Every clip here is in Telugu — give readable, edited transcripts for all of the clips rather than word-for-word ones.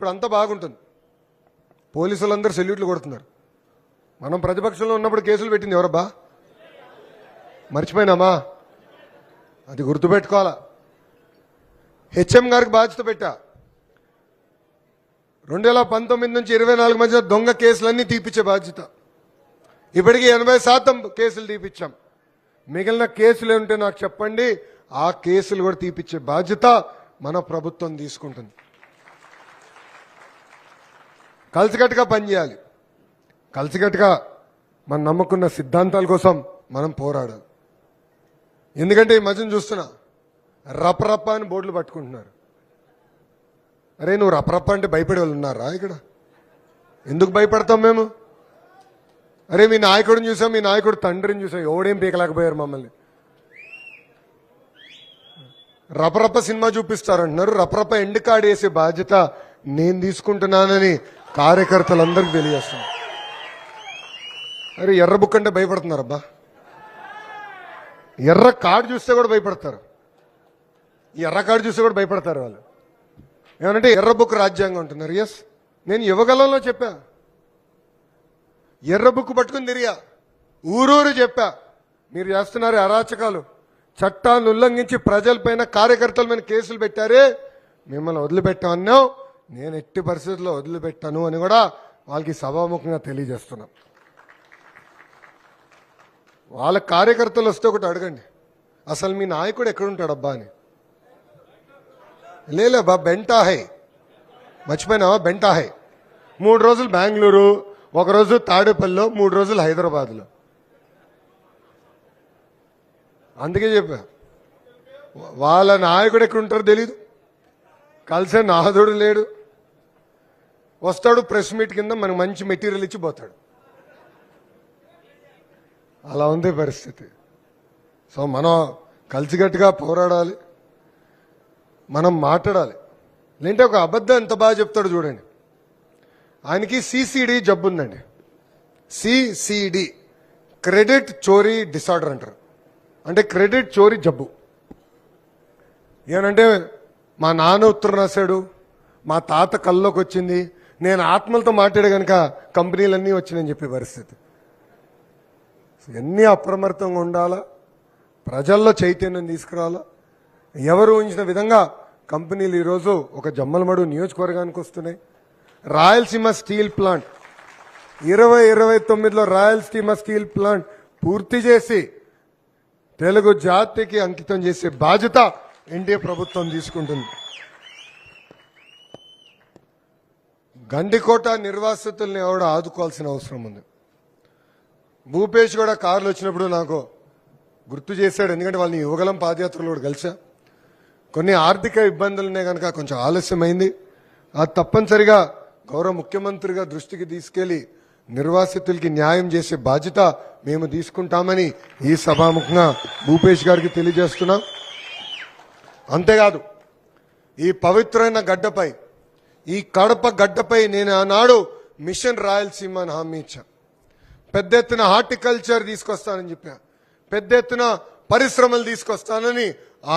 ఇప్పుడు అంతా బాగుంటుంది. పోలీసులందరూ సెల్యూట్లు కొడుతున్నారు. మనం ప్రతిపక్షంలో ఉన్నప్పుడు కేసులు పెట్టింది ఎవరబ్బా? మర్చిపోయినామా? అది గుర్తుపెట్టుకోవాలా. హెచ్ఎం గారికి బాధ్యత పెట్టా. 2019 నుంచి 24 మధ్య దొంగ కేసులన్నీ తీపిచ్చే బాధ్యత. ఇప్పటికీ 80% కేసులు తీపిచ్చాం. మిగిలిన కేసులు ఏమిటో నాకు చెప్పండి. ఆ కేసులు కూడా తీపిచ్చే బాధ్యత మన ప్రభుత్వం తీసుకుంటుంది. కలిసికట్టుగా పనిచేయాలి. కలిసికట్టుగా మనం నమ్ముకున్న సిద్ధాంతాల కోసం మనం పోరాడాలి. ఎందుకంటే ఈ మధ్యన చూస్తున్నా రపరప్ప అని బోర్డులు పట్టుకుంటున్నారు. అరే నువ్వు రపరప్ప అంటే భయపడే వాళ్ళు ఉన్నారా ఇక్కడ? ఎందుకు భయపడతాం మేము? అరే మీ నాయకుడిని చూసాం, మీ నాయకుడు తండ్రిని చూసాం, ఎవడేం పీకలేకపోయారు మమ్మల్ని. రపరప్ప సినిమా చూపిస్తారంటున్నారు. రపరప్ప ఎండ్ కార్డ్ వేసే బాధ్యత నేను తీసుకుంటున్నానని కార్యకర్తలందరికీ తెలియజేస్తున్నాను. అరే ఎర్ర బుక్ అంటే భయపడుతున్నారబ్బా. ఎర్ర కార్డు చూస్తే కూడా భయపడతారు. ఎర్ర కార్డు చూస్తే కూడా భయపడతారు వాళ్ళు. ఏమనంటే ఎర్ర బుక్ రాజ్యాంగం అంటున్నారు. ఎస్, నేను యువగలంలో చెప్పా. ఎర్ర బుక్ పట్టుకుని తిరిగా, ఊరూరు చెప్పా. మీరు చేస్తున్నారు అరాచకాలు, చట్టాన్ని ఉల్లంఘించి ప్రజలపైన కార్యకర్తల మీద కేసులు పెట్టారే, మిమ్మల్ని వదిలిపెట్టామన్నావు. నేను ఎట్టి పరిస్థితుల్లో వదిలిపెట్టాను అని కూడా వాళ్ళకి సభాముఖంగా తెలియజేస్తున్నా. వాళ్ళ కార్యకర్తలు వస్తే ఒకటి అడగండి, అసలు మీ నాయకుడు ఎక్కడుంటాడబ్బా అని. లేలే బా, బెంటా హై. మర్చిపోయినావా? బెంటా హై. 3 రోజులు బెంగళూరు, 1 రోజు తాడేపల్లిలో, 3 రోజులు హైదరాబాద్లో. అందుకే చెప్పా, వాళ్ళ నాయకుడు ఎక్కడుంటారో తెలీదు, కలిసే నాదుడు లేడు. వస్తాడు ప్రెస్ మీట్ కింద మనకు మంచి మెటీరియల్ ఇచ్చి పోతాడు. అలా ఉంది పరిస్థితి. సో మనం కలిసికట్టుగా పోరాడాలి, మనం మాట్లాడాలి. లేంటే ఒక అబద్ధం ఎంత బాగా చెప్తాడు చూడండి. ఆయనకి సిసిడి జబ్బు ఉందండి. సిసిడి, క్రెడిట్ చోరీ డిసార్డర్ అంటారు. అంటే క్రెడిట్ చోరీ జబ్బు. ఏనంటే మా నాన్న ఉత్తరం రాశాడు, మా తాత కల్లోకి వచ్చింది, నేను ఆత్మలతో మాట్లాడే కనుక కంపెనీలన్నీ వచ్చినాయని చెప్పే పరిస్థితి. ఎన్ని అప్రమత్తంగా ఉండాలా, ప్రజల్లో చైతన్యం తీసుకురావాలా. ఎవరు ఊహించిన విధంగా కంపెనీలు ఈరోజు ఒక జమ్మలమడు నియోజకవర్గానికి వస్తున్నాయి. రాయలసీమ స్టీల్ ప్లాంట్ 2029లో రాయలసీమ స్టీల్ ప్లాంట్ పూర్తి చేసి తెలుగు జాతికి అంకితం చేసే బాధ్యత ఎన్డీఏ ప్రభుత్వం తీసుకుంటుంది. గండికోట నిర్వాసితుల్ని ఎవడో ఆదుకోవాల్సిన అవసరం ఉంది. భూపేష్ కూడా కార్లు వచ్చినప్పుడు నాకు గుర్తు చేశాడు. ఎందుకంటే వాళ్ళని యువగలం పాదయాత్రలో కూడా కలిసా. కొన్ని ఆర్థిక ఇబ్బందులునే కనుక కొంచెం ఆలస్యమైంది. అది తప్పనిసరిగా గౌరవ ముఖ్యమంత్రిగా దృష్టికి తీసుకెళ్లి నిర్వాసితులకి న్యాయం చేసే బాధ్యత మేము తీసుకుంటామని ఈ సభాముఖంగా భూపేష్ గారికి తెలియజేస్తున్నాం. అంతేకాదు, ఈ పవిత్రమైన గడ్డపై, ఈ కడప గడ్డపై నేను ఆనాడు మిషన్ రాయలసీమ అని హామీ ఇచ్చా. పెద్ద ఎత్తున హార్టికల్చర్ తీసుకొస్తానని చెప్పా, పెద్ద ఎత్తున పరిశ్రమలు తీసుకొస్తానని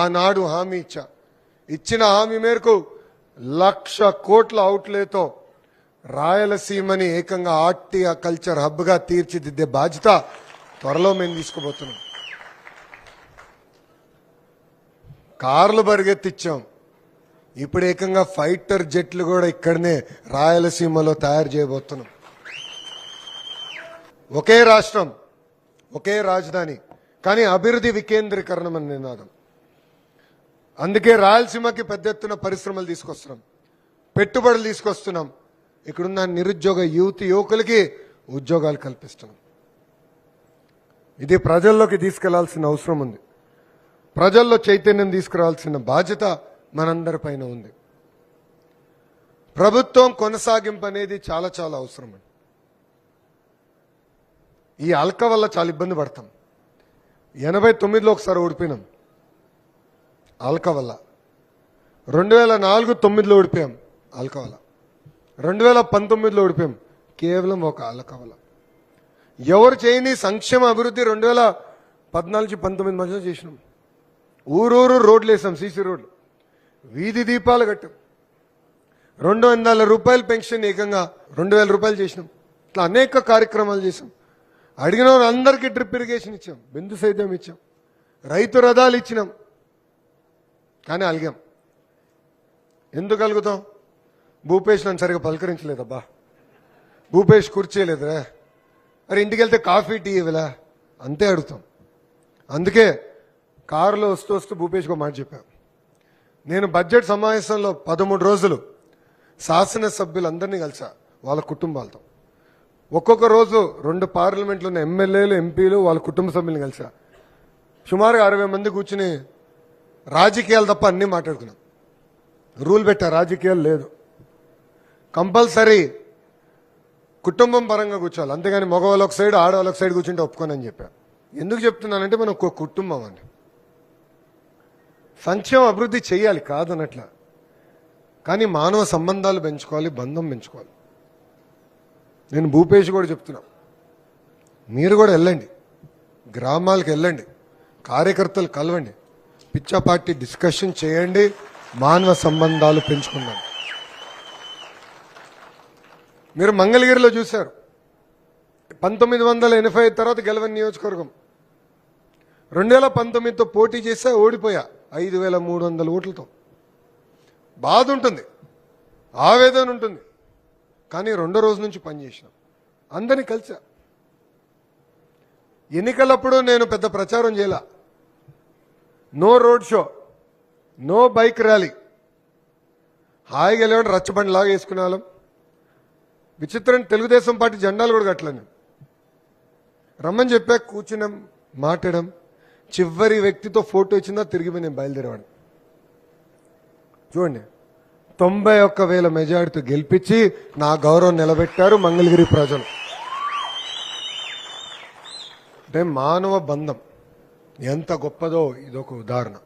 ఆనాడు హామీ ఇచ్చా. ఇచ్చిన హామీ మేరకు 1,00,000 కోట్ల అవుట్లేతో రాయలసీమని ఏకంగా హార్టికల్చర్ హబ్ గా తీర్చిదిద్దే బాధ్యత త్వరలో మేము తీసుకుపోతున్నాం. కార్లు పరిగెత్తిచ్చాం, ఇప్పుడు ఏకంగా ఫైటర్ జెట్లు కూడా ఇక్కడనే రాయలసీమలో తయారు చేయబోతున్నాం. ఒకే రాష్ట్రం, ఒకే రాజధాని, కానీ అభివృద్ధి వికేంద్రీకరణం అని నినాదం. అందుకే రాయలసీమకి పెద్ద ఎత్తున పరిశ్రమలు తీసుకొస్తున్నాం, పెట్టుబడులు తీసుకొస్తున్నాం. ఇక్కడున్న నిరుద్యోగ యువకులకి ఉద్యోగాలు కల్పిస్తున్నాం. ఇది ప్రజల్లోకి తీసుకెళ్లాల్సిన అవసరం ఉంది. ప్రజల్లో చైతన్యం తీసుకురావాల్సిన బాధ్యత మనందరిపైన ఉంది. ప్రభుత్వం కొనసాగింపు అనేది చాలా చాలా అవసరం అండి. ఈ అల్క వల్ల చాలా ఇబ్బంది పడతాం. 89లో ఒకసారి ఓడిపోయినాం అల్క వల్ల. 2004 9లో ఓడిపోయాం అల్క వల్ల. 2019లో ఓడిపోయాం కేవలం ఒక అల్క వల్ల. ఎవరు చేయని సంక్షేమ అభివృద్ధి 2014-19 మధ్యలో చేసినాం. ఊరూరు రోడ్లు వేసాం, సీసీ రోడ్లు, వీధి దీపాలు కట్టాం. 200 రూపాయల పెన్షన్ ఏకంగా 2000 రూపాయలు చేసినాం. ఇట్లా అనేక కార్యక్రమాలు చేసాం. అడిగిన వాళ్ళందరికీ డ్రిప్ ఇరిగేషన్ ఇచ్చాం, బిందు సేద్యం ఇచ్చాం, రైతు రథాలు ఇచ్చినాం. కానీ అలిగాం. ఎందుకు అలుగుతాం? భూపేష్ నన్ను సరిగా పలకరించలేదబ్బా, భూపేష్ కూర్చేయలేదురా, మరి ఇంటికి వెళ్తే కాఫీ టీ ఇవ్వలా, అంతే అడుగుతాం. అందుకే కారులో వస్తూ వస్తూ భూపేష్కి ఒక మాట చెప్పాను. నేను బడ్జెట్ సమావేశంలో 13 రోజులు శాసనసభ్యులందరినీ కలిసా, వాళ్ళ కుటుంబాలతో. ఒక్కొక్క రోజు 2 పార్లమెంట్లో ఉన్న ఎమ్మెల్యేలు, ఎంపీలు, వాళ్ళ కుటుంబ సభ్యులను కలిసా. సుమారుగా 60 మంది కూర్చుని రాజకీయాలు తప్ప అన్నీ మాట్లాడుకున్నాం. రూల్ పెట్టా, రాజకీయాలు లేదు, కంపల్సరీ కుటుంబం పరంగా కూర్చోవాలి, అంతేగాని మగవాళ్ళు ఒక సైడ్ ఆడవాళ్ళు ఒక సైడ్ కూర్చుంటే ఒప్పుకోనని చెప్పా. ఎందుకు చెప్తున్నానంటే మనం ఒక కుటుంబం అండి, సంక్షేమ అభివృద్ధి చేయాలి కాదనట్ల, కానీ మానవ సంబంధాలు పెంచుకోవాలి, బంధం పెంచుకోవాలి. నేను భూపేష్ కూడా చెప్తున్నా, మీరు కూడా వెళ్ళండి, గ్రామాలకు వెళ్ళండి, కార్యకర్తలు కలవండి, పిచ్చాపార్టీ డిస్కషన్ చేయండి, మానవ సంబంధాలు పెంచుకున్నాం. మీరు మంగళగిరిలో చూశారు, 1985 తర్వాత గెలవని నియోజకవర్గం. 2019తో పోటీ చేస్తే ఓడిపోయా 5300 ఓట్లతో. బాధ ఉంటుంది, ఆవేదన ఉంటుంది, కానీ 2వ రోజు నుంచి పనిచేసినాం, అందరినీ కలిసా. ఎన్నికలప్పుడు నేను పెద్ద ప్రచారం చేయాల, no road show, no bike rally, హాయిగా వెళ్ళేవాడు రచ్చబండి లాగా వేసుకునే వాళ్ళం. విచిత్రం, తెలుగుదేశం పార్టీ జెండాలు కూడా కట్టలేను. రమ్మని చెప్పాక కూర్చున్నాం, మాట్లాడాం, చివరి వ్యక్తితో ఫోటో ఇచ్చిందా తిరిగిపోయి నేను బయలుదేరేవాడిని. చూడండి, 91,000 మెజార్టీతో గెలిపించి నా గౌరవం నిలబెట్టారు మంగళగిరి ప్రజలు. అంటే మానవ బంధం ఎంత గొప్పదో ఇదొక ఉదాహరణ.